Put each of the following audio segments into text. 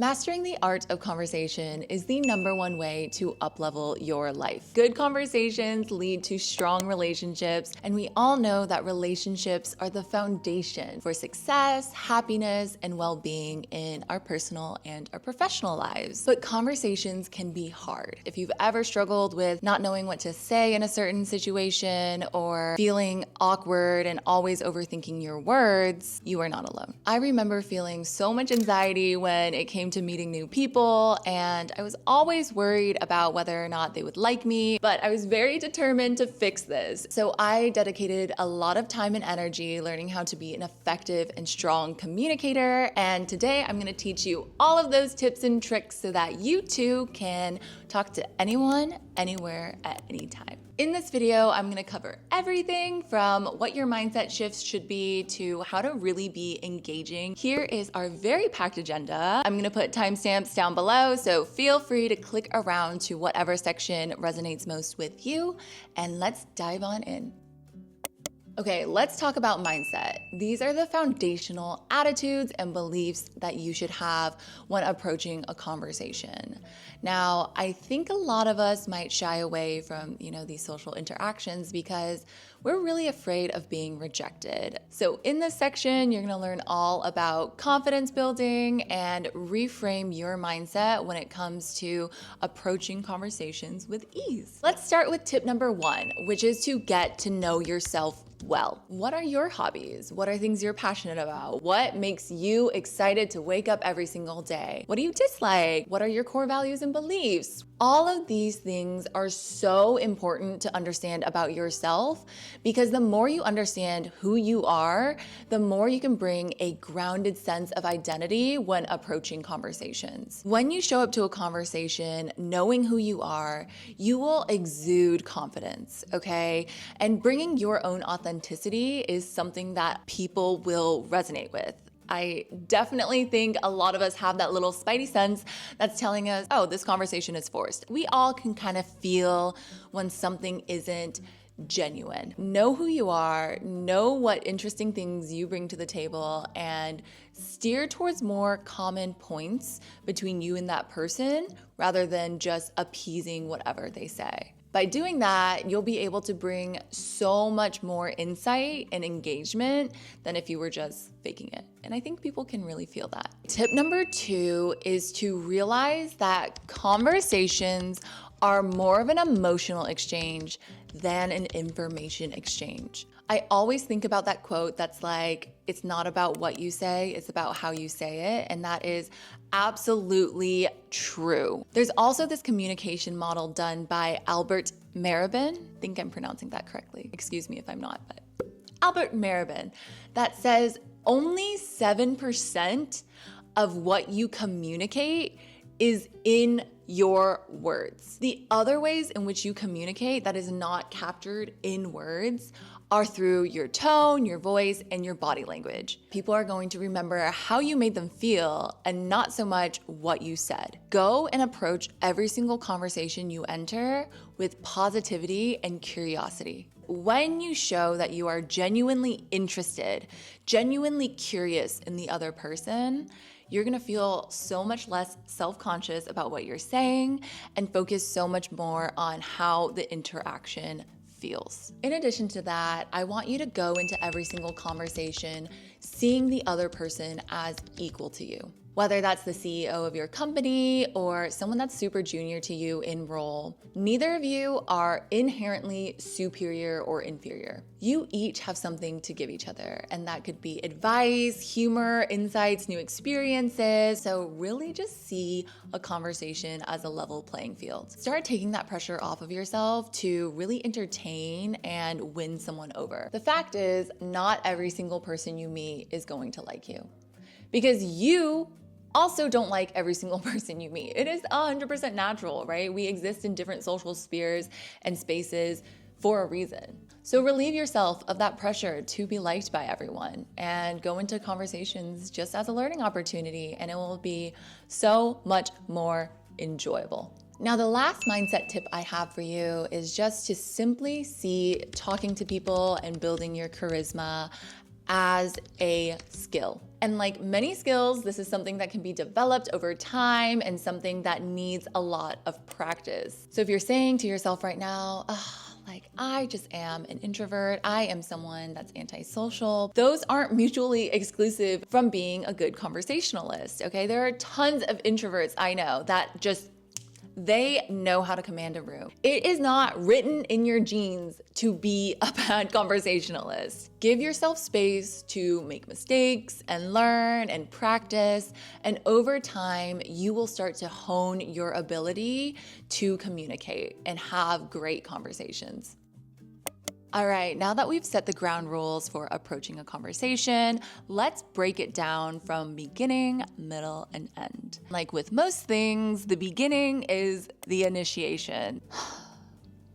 Mastering the art of conversation is the #1 way to uplevel your life. Good conversations lead to strong relationships, and we all know that relationships are the foundation for success, happiness, and well-being in our personal and our professional lives. But conversations can be hard. If you've ever struggled with not knowing what to say in a certain situation or feeling awkward and always overthinking your words, you are not alone. I remember feeling so much anxiety when it came to meeting new people, and I was always worried about whether or not they would like me, but I was very determined to fix this. So I dedicated a lot of time and energy learning how to be an effective and strong communicator, and today I'm going to teach you all of those tips and tricks so that you too can talk to anyone, anywhere, at any time. In this video, I'm gonna cover everything from what your mindset shifts should be to how to really be engaging. Here is our very packed agenda. I'm gonna put timestamps down below, so feel free to click around to whatever section resonates most with you, and let's dive on in. Okay, let's talk about mindset. These are the foundational attitudes and beliefs that you should have when approaching a conversation. Now, I think a lot of us might shy away from, these social interactions because we're really afraid of being rejected. So in this section, you're gonna learn all about confidence building and reframe your mindset when it comes to approaching conversations with ease. Let's start with tip number 1, which is to get to know yourself well. What are your hobbies? What are things you're passionate about? What makes you excited to wake up every single day? What do you dislike? What are your core values and beliefs? All of these things are so important to understand about yourself, because the more you understand who you are, the more you can bring a grounded sense of identity when approaching conversations. When you show up to a conversation knowing who you are, you will exude confidence, okay? And bringing your own authenticity is something that people will resonate with. I definitely think a lot of us have that little spidey sense that's telling us, oh, this conversation is forced. We all can kind of feel when something isn't genuine. Know who you are, know what interesting things you bring to the table, and steer towards more common points between you and that person rather than just appeasing whatever they say. By doing that, you'll be able to bring so much more insight and engagement than if you were just faking it. And I think people can really feel that. Tip number 2 is to realize that conversations are more of an emotional exchange than an information exchange. I always think about that quote that's like, it's not about what you say, it's about how you say it. And that is absolutely true. There's also this communication model done by Albert Meribin. I think I'm pronouncing that correctly. Excuse me if I'm not, but Albert Meribin, that says only 7% of what you communicate is in your words. The other ways in which you communicate that is not captured in words are through your tone, your voice, and your body language. People are going to remember how you made them feel and not so much what you said. Go and approach every single conversation you enter with positivity and curiosity. When you show that you are genuinely interested, genuinely curious in the other person, you're gonna feel so much less self-conscious about what you're saying and focus so much more on how the interaction feels. In addition to that, I want you to go into every single conversation seeing the other person as equal to you. Whether that's the CEO of your company or someone that's super junior to you in role, neither of you are inherently superior or inferior. You each have something to give each other, and that could be advice, humor, insights, new experiences. So really just see a conversation as a level playing field. Start taking that pressure off of yourself to really entertain and win someone over. The fact is, not every single person you meet is going to like you, because you also don't like every single person you meet. It is 100% natural, right? We exist in different social spheres and spaces for a reason. So relieve yourself of that pressure to be liked by everyone and go into conversations just as a learning opportunity, and it will be so much more enjoyable. Now, the last mindset tip I have for you is just to simply see talking to people and building your charisma as a skill. And like many skills, this is something that can be developed over time and something that needs a lot of practice. So if you're saying to yourself right now, like, I just am an introvert, I am someone that's antisocial, those aren't mutually exclusive from being a good conversationalist, okay? There are tons of introverts I know that they know how to command a room. It is not written in your genes to be a bad conversationalist. Give yourself space to make mistakes and learn and practice. And over time, you will start to hone your ability to communicate and have great conversations. All right, now that we've set the ground rules for approaching a conversation, let's break it down from beginning, middle, and end. Like with most things, the beginning is the initiation.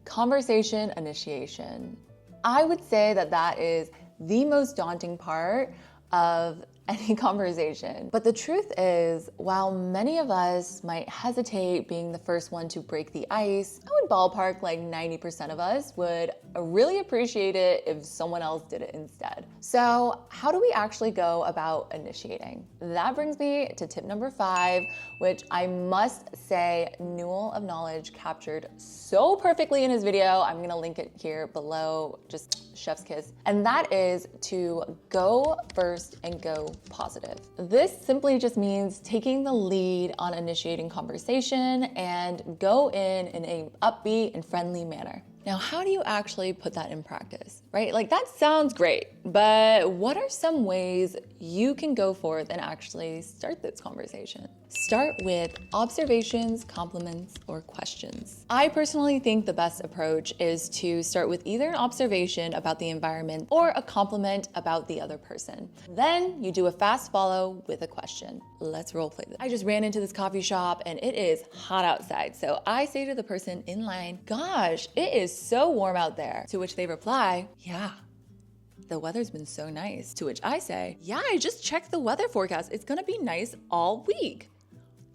Conversation initiation. I would say that is the most daunting part of any conversation. But the truth is, while many of us might hesitate being the first one to break the ice, I would ballpark like 90% of us would really appreciate it if someone else did it instead. So how do we actually go about initiating? That brings me to tip number 5, which I must say Newell of Knowledge captured so perfectly in his video. I'm gonna link it here below, just chef's kiss. And that is to go first and go positive. This simply just means taking the lead on initiating conversation and go in an upbeat and friendly manner. Now, how do you actually put that in practice, right? Like that sounds great, but what are some ways you can go forth and actually start this conversation? Start with observations, compliments, or questions. I personally think the best approach is to start with either an observation about the environment or a compliment about the other person. Then you do a fast follow with a question. Let's role play this. I just ran into this coffee shop and it is hot outside. So I say to the person in line, "Gosh, it is so warm out there." To which they reply, "Yeah, the weather's been so nice." To which I say, "Yeah, I just checked the weather forecast. It's gonna be nice all week.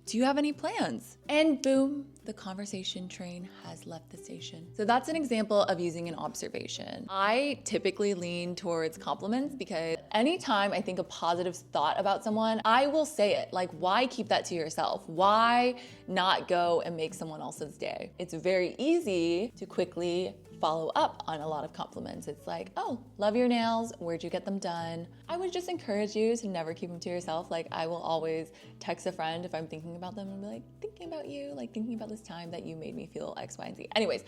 Do you have any plans?" And boom, the conversation train has left the station. So that's an example of using an observation. I typically lean towards compliments because anytime I think a positive thought about someone, I will say it. Like, why keep that to yourself? Why not go and make someone else's day? It's very easy to quickly follow up on a lot of compliments. It's like, "Oh, love your nails. Where'd you get them done?" I would just encourage you to never keep them to yourself. Like, I will always text a friend if I'm thinking about them and be like, "Thinking about you, like thinking about this time that you made me feel X, Y, and Z." Anyways,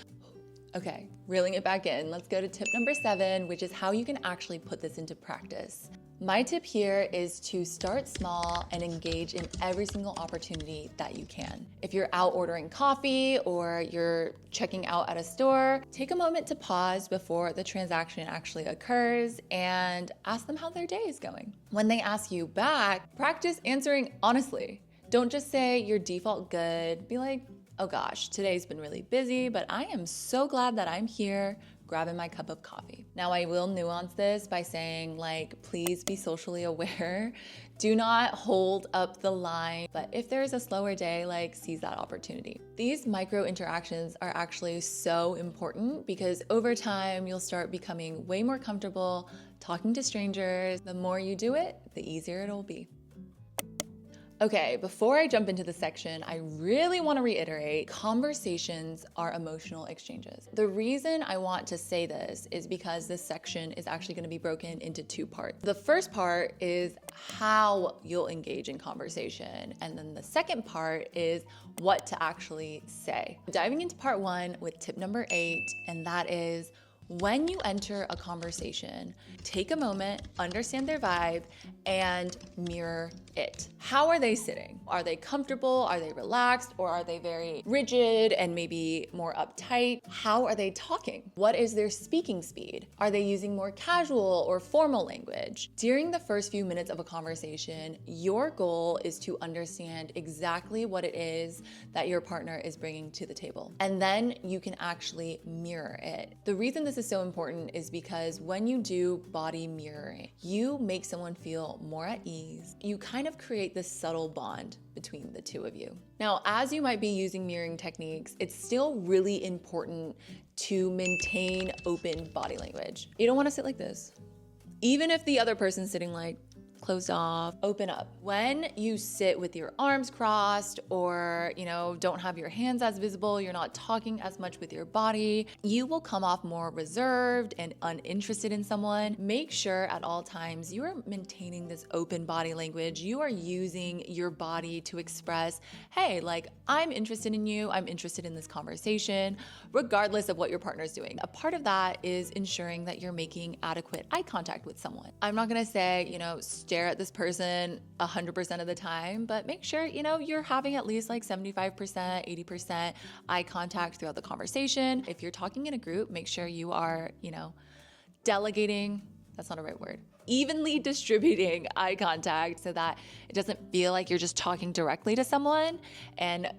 okay, reeling it back in. Let's go to tip number 7, which is how you can actually put this into practice. My tip here is to start small and engage in every single opportunity that you can. If you're out ordering coffee or you're checking out at a store, take a moment to pause before the transaction actually occurs and ask them how their day is going. When they ask you back, practice answering honestly. Don't just say your default good. Be like, "Oh gosh, today's been really busy, but I am so glad that I'm here grabbing my cup of coffee." Now, I will nuance this by saying, like, please be socially aware. Do not hold up the line. But if there's a slower day, like, seize that opportunity. These micro interactions are actually so important because over time, you'll start becoming way more comfortable talking to strangers. The more you do it, the easier it'll be. Okay, before I jump into the section, I really want to reiterate, conversations are emotional exchanges. The reason I want to say this is because this section is actually going to be broken into 2 parts. The first part is how you'll engage in conversation, and then the second part is what to actually say. Diving into part 1 with tip number 8, and that is, when you enter a conversation, take a moment, understand their vibe, and mirror it. How are they sitting? Are they comfortable? Are they relaxed? Or are they very rigid and maybe more uptight? How are they talking? What is their speaking speed? Are they using more casual or formal language? During the first few minutes of a conversation, your goal is to understand exactly what it is that your partner is bringing to the table. And then you can actually mirror it. The reason this is so important is because when you do body mirroring, you make someone feel more at ease. You kind of create this subtle bond between the two of you. Now, as you might be using mirroring techniques, it's still really important to maintain open body language. You don't want to sit like this. Even if the other person's sitting like closed off, open up. When you sit with your arms crossed or, don't have your hands as visible, you're not talking as much with your body, you will come off more reserved and uninterested in someone. Make sure at all times you are maintaining this open body language. You are using your body to express, hey, like, I'm interested in you, I'm interested in this conversation, regardless of what your partner's doing. A part of that is ensuring that you're making adequate eye contact with someone. I'm not gonna say, stare at this person 100% of the time, but make sure, you're having at least like 75%, 80% eye contact throughout the conversation. If you're talking in a group, make sure you are, delegating, that's not a right word, evenly distributing eye contact so that it doesn't feel like you're just talking directly to someone and,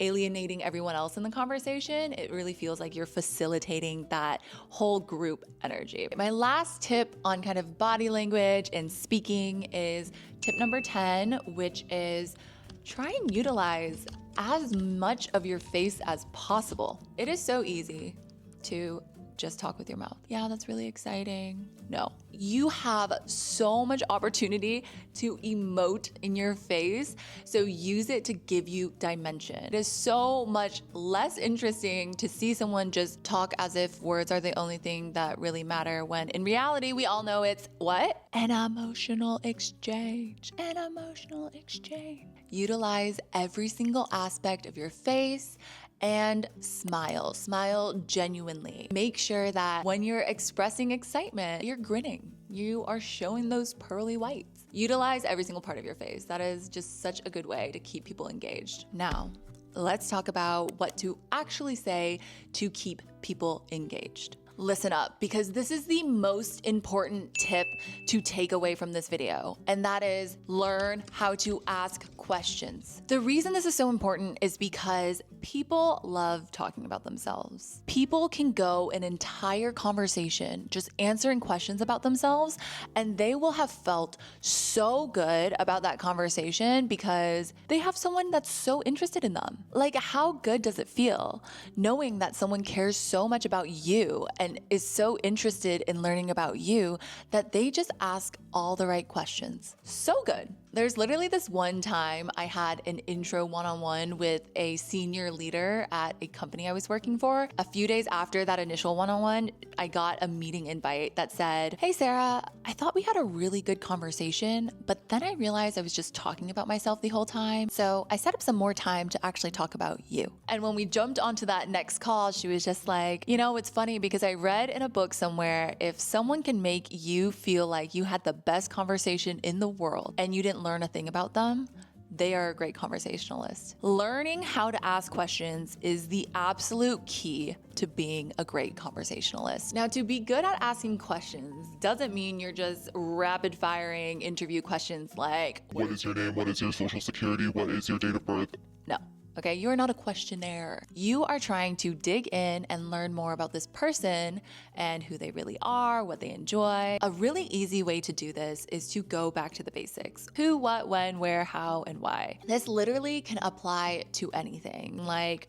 alienating everyone else in the conversation. It really feels like you're facilitating that whole group energy. My last tip on kind of body language and speaking is tip number 10, which is try and utilize as much of your face as possible. It is so easy to just talk with your mouth. Yeah, that's really exciting. No, you have so much opportunity to emote in your face, so use it to give you dimension. It is so much less interesting to see someone just talk as if words are the only thing that really matter, when in reality, we all know it's what? An emotional exchange. An emotional exchange. Utilize every single aspect of your face and smile. Smile genuinely. Make sure that when you're expressing excitement, you're grinning. You are showing those pearly whites. Utilize every single part of your face. That is just such a good way to keep people engaged. Now, let's talk about what to actually say to keep people engaged. Listen up, because this is the most important tip to take away from this video, and that is learn how to ask questions. The reason this is so important is because people love talking about themselves. People can go an entire conversation just answering questions about themselves, and they will have felt so good about that conversation because they have someone that's so interested in them. Like, how good does it feel knowing that someone cares so much about you and is so interested in learning about you that they just ask all the right questions? So good. There's literally this one time I had an intro one-on-one with a senior leader at a company I was working for. A few days after that initial one-on-one, I got a meeting invite that said, "Hey Sarah, I thought we had a really good conversation, but then I realized I was just talking about myself the whole time. So I set up some more time to actually talk about you." And when we jumped onto that next call, she was just like, it's funny because I read in a book somewhere, if someone can make you feel like you had the best conversation in the world and you didn't learn a thing about them, they are a great conversationalist. Learning how to ask questions is the absolute key to being a great conversationalist. Now, to be good at asking questions doesn't mean you're just rapid firing interview questions like, what is your name? What is your social security? What is your date of birth? No. Okay, you are not a questionnaire. You are trying to dig in and learn more about this person and who they really are, what they enjoy. A really easy way to do this is to go back to the basics. Who, what, when, where, how, and why. This literally can apply to anything. Like,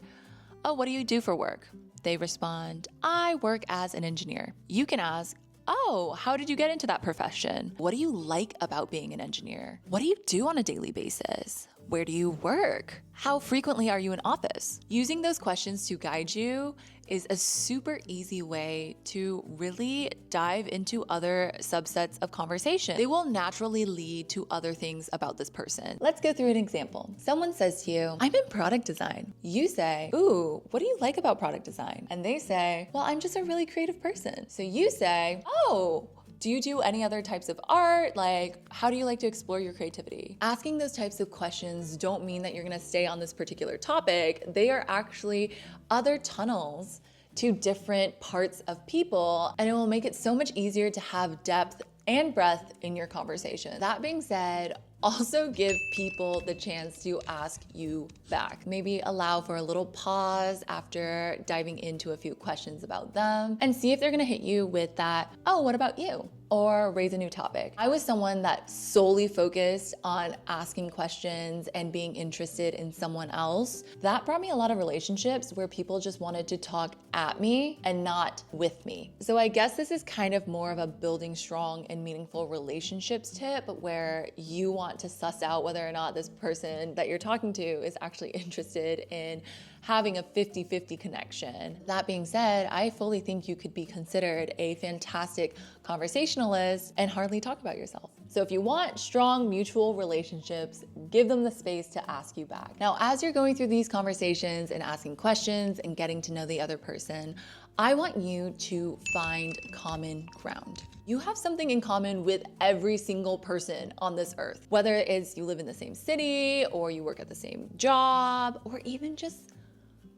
oh, what do you do for work? They respond, I work as an engineer. You can ask, oh, how did you get into that profession? What do you like about being an engineer? What do you do on a daily basis? Where do you work? How frequently are you in office? Using those questions to guide you is a super easy way to really dive into other subsets of conversation. They will naturally lead to other things about this person. Let's go through an example. Someone says to you, I'm in product design. You say, ooh, what do you like about product design? And they say, well, I'm just a really creative person. So you say, oh, do you do any other types of art? Like, how do you like to explore your creativity? Asking those types of questions don't mean that you're gonna stay on this particular topic. They are actually other tunnels to different parts of people, and it will make it so much easier to have depth and breadth in your conversation. That being said, Also give people the chance to ask you back. Maybe allow for a little pause after diving into a few questions about them and see if they're gonna hit you with that, oh, what about you? Or raise a new topic. I was someone that solely focused on asking questions and being interested in someone else. That brought me a lot of relationships where people just wanted to talk at me and not with me. So I guess this is kind of more of a building strong and meaningful relationships tip where you want to suss out whether or not this person that you're talking to is actually interested in having a 50-50 connection. That being said, I fully think you could be considered a fantastic conversationalist and hardly talk about yourself. So if you want strong mutual relationships, give them the space to ask you back. Now, as you're going through these conversations and asking questions and getting to know the other person, I want you to find common ground. You have something in common with every single person on this earth, whether it's you live in the same city or you work at the same job or even just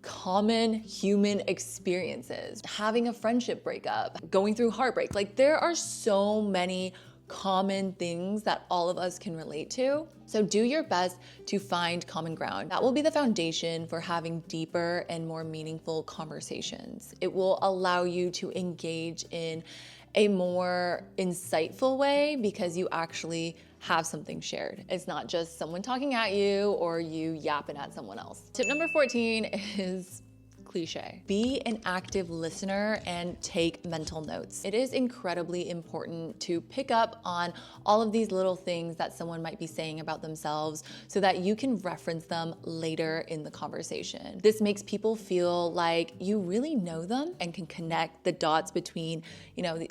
common human experiences, having a friendship breakup, going through heartbreak. Like there are so many common things that all of us can relate to. So do your best to find common ground. That will be the foundation for having deeper and more meaningful conversations. It will allow you to engage in a more insightful way because you actually have something shared. It's not just someone talking at you or you yapping at someone else. Tip number 14 is cliche. Be an active listener and take mental notes. It is incredibly important to pick up on all of these little things that someone might be saying about themselves so that you can reference them later in the conversation. This makes people feel like you really know them and can connect the dots between,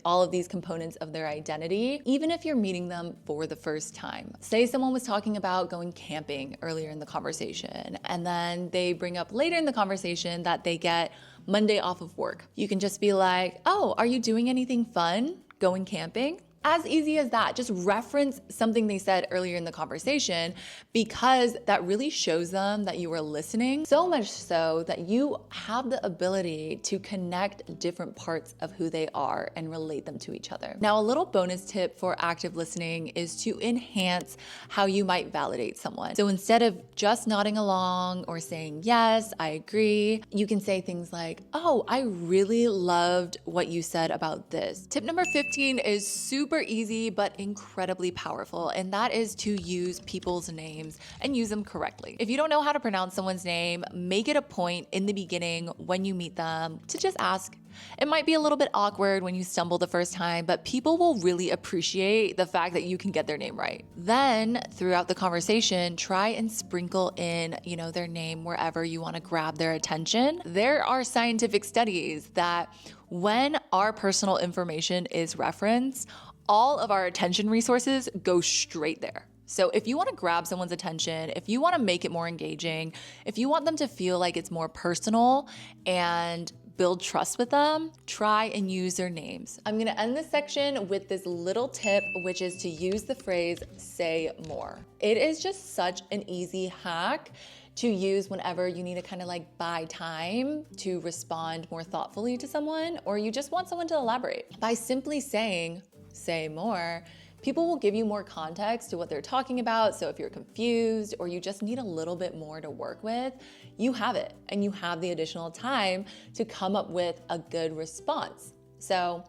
all of these components of their identity, even if you're meeting them for the first time. Say someone was talking about going camping earlier in the conversation, and then they bring up later in the conversation that they get Monday off of work. You can just be like, oh, are you doing anything fun going camping? As easy as that, just reference something they said earlier in the conversation because that really shows them that you were listening, so much so that you have the ability to connect different parts of who they are and relate them to each other. Now, a little bonus tip for active listening is to enhance how you might validate someone. So instead of just nodding along or saying, yes, I agree, you can say things like, oh, I really loved what you said about this. Tip number 15 is super easy but incredibly powerful, and that is to use people's names and use them correctly. If you don't know how to pronounce someone's name, make it a point in the beginning when you meet them to just ask. It might be a little bit awkward when you stumble the first time, but people will really appreciate the fact that you can get their name right. Then throughout the conversation, try and sprinkle in, their name wherever you want to grab their attention. There are scientific studies that when our personal information is referenced, all of our attention resources go straight there. So if you want to grab someone's attention, if you want to make it more engaging, if you want them to feel like it's more personal and build trust with them, try and use their names. I'm going to end this section with this little tip, which is to use the phrase, say more. It is just such an easy hack to use whenever you need to kind of buy time to respond more thoughtfully to someone, or you just want someone to elaborate. By simply saying, say more, people will give you more context to what they're talking about. So if you're confused or you just need a little bit more to work with, you have it and you have the additional time to come up with a good response. So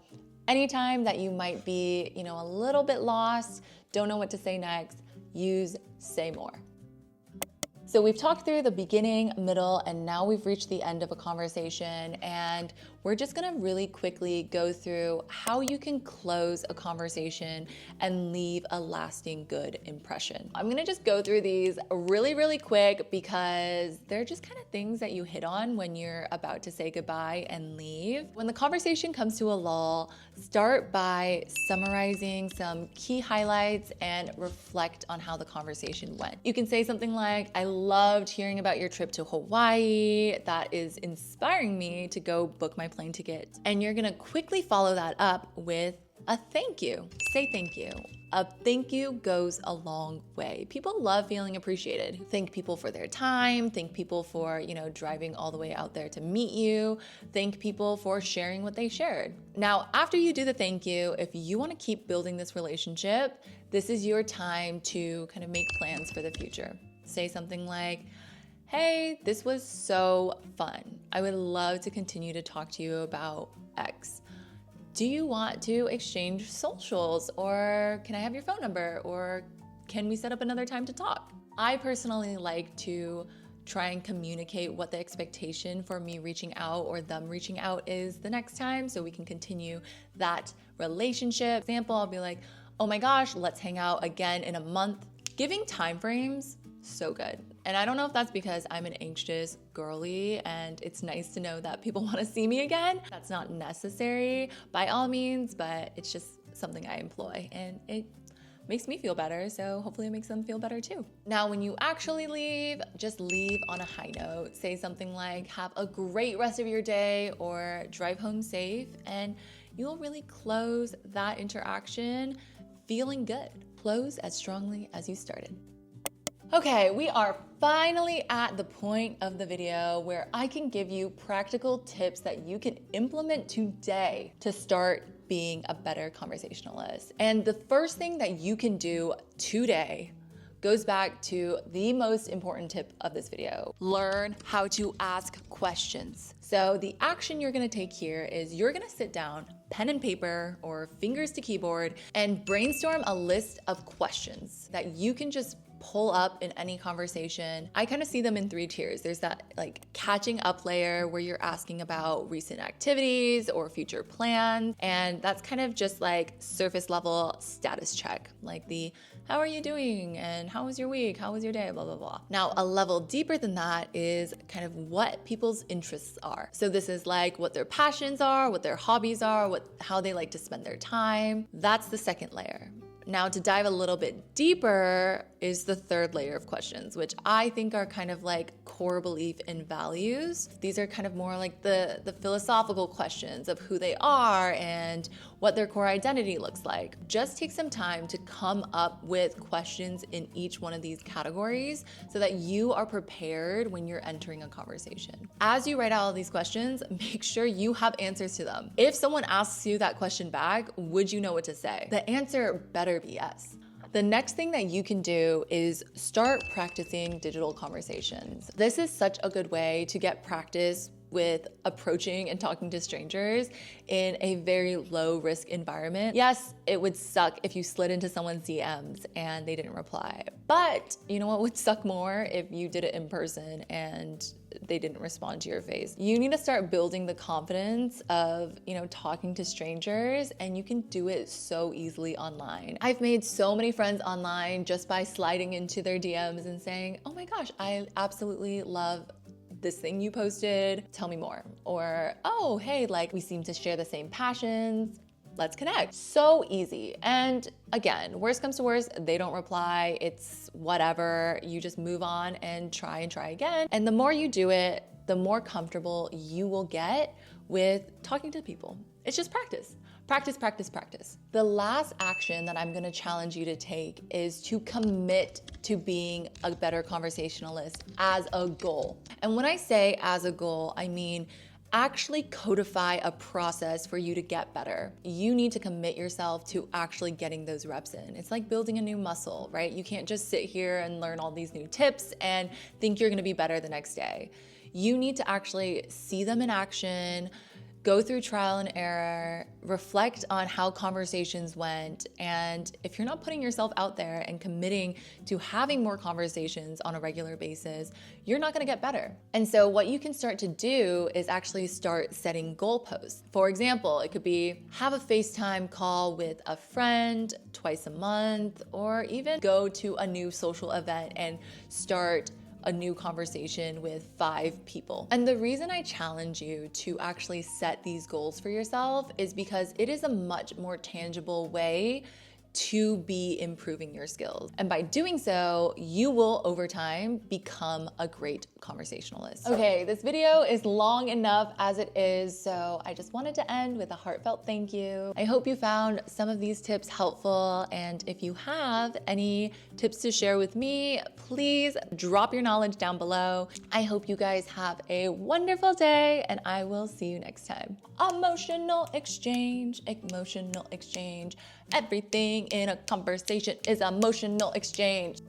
anytime that you might be, a little bit lost, don't know what to say next, use say more. So we've talked through the beginning, middle, and now we've reached the end of a conversation, and we're just gonna really quickly go through how you can close a conversation and leave a lasting good impression. I'm gonna just go through these really, really quick because they're just kind of things that you hit on when you're about to say goodbye and leave. When the conversation comes to a lull, start by summarizing some key highlights and reflect on how the conversation went. You can say something like, I loved hearing about your trip to Hawaii. That is inspiring me to go book my plane ticket. And you're gonna quickly follow that up with, A thank you. Say thank you. A thank you goes a long way. People love feeling appreciated. Thank people for their time. Thank people for, driving all the way out there to meet you. Thank people for sharing what they shared. Now, after you do the thank you, if you want to keep building this relationship, this is your time to kind of make plans for the future. Say something like, hey, this was so fun. I would love to continue to talk to you about X. Do you want to exchange socials, or can I have your phone number, or can we set up another time to talk? I personally like to try and communicate what the expectation for me reaching out or them reaching out is the next time so we can continue that relationship. Example, I'll be like, oh my gosh, let's hang out again in a month. Giving time frames, so good. And I don't know if that's because I'm an anxious girly and it's nice to know that people want to see me again. That's not necessary by all means, but it's just something I employ and it makes me feel better. So hopefully it makes them feel better too. Now, when you actually leave, just leave on a high note. Say something like, have a great rest of your day or drive home safe. And you'll really close that interaction feeling good. Close as strongly as you started. Okay, we are finally at the point of the video where I can give you practical tips that you can implement today to start being a better conversationalist. And the first thing that you can do today goes back to the most important tip of this video. Learn how to ask questions. So the action you're gonna take here is you're gonna sit down, pen and paper or fingers to keyboard, and brainstorm a list of questions that you can just pull up in any conversation. I kind of see them in 3 tiers. There's that like catching up layer where you're asking about recent activities or future plans. And that's kind of just like surface level status check, like the how are you doing? And how was your week? How was your day? Blah, blah, blah. Now, a level deeper than that is kind of what people's interests are. So this is like what their passions are, what their hobbies are, how they like to spend their time. That's the second layer. Now, to dive a little bit deeper is the third layer of questions, which I think are kind of like core belief and values. These are kind of more like the philosophical questions of who they are and what their core identity looks like. Just take some time to come up with questions in each one of these categories so that you are prepared when you're entering a conversation. As you write out all these questions, make sure you have answers to them. If someone asks you that question back, would you know what to say? The answer better be yes. The next thing that you can do is start practicing digital conversations. This is such a good way to get practice with approaching and talking to strangers in a very low risk environment. Yes, it would suck if you slid into someone's DMs and they didn't reply. But you know what would suck more? If you did it in person and they didn't respond to your face. You need to start building the confidence of, talking to strangers, and you can do it so easily online. I've made so many friends online just by sliding into their DMs and saying, oh my gosh, I absolutely love this thing you posted, tell me more. Or, oh, hey, we seem to share the same passions. Let's connect. So easy. And again, worst comes to worst, they don't reply. It's whatever. You just move on and try again. And the more you do it, the more comfortable you will get with talking to people. It's just practice. Practice, practice, practice. The last action that I'm gonna challenge you to take is to commit to being a better conversationalist as a goal. And when I say as a goal, I mean actually codify a process for you to get better. You need to commit yourself to actually getting those reps in. It's like building a new muscle, right? You can't just sit here and learn all these new tips and think you're gonna be better the next day. You need to actually see them in action, go through trial and error, reflect on how conversations went, and if you're not putting yourself out there and committing to having more conversations on a regular basis, you're not gonna get better. And so what you can start to do is actually start setting goalposts. For example, it could be have a FaceTime call with a friend twice a month, or even go to a new social event and start a new conversation with 5 people. And the reason I challenge you to actually set these goals for yourself is because it is a much more tangible way to be improving your skills. And by doing so, you will over time become a great conversationalist. Okay, this video is long enough as it is, so I just wanted to end with a heartfelt thank you. I hope you found some of these tips helpful, and if you have any tips to share with me, please drop your knowledge down below. I hope you guys have a wonderful day, and I will see you next time. Emotional exchange, emotional exchange. Everything in a conversation is emotional exchange.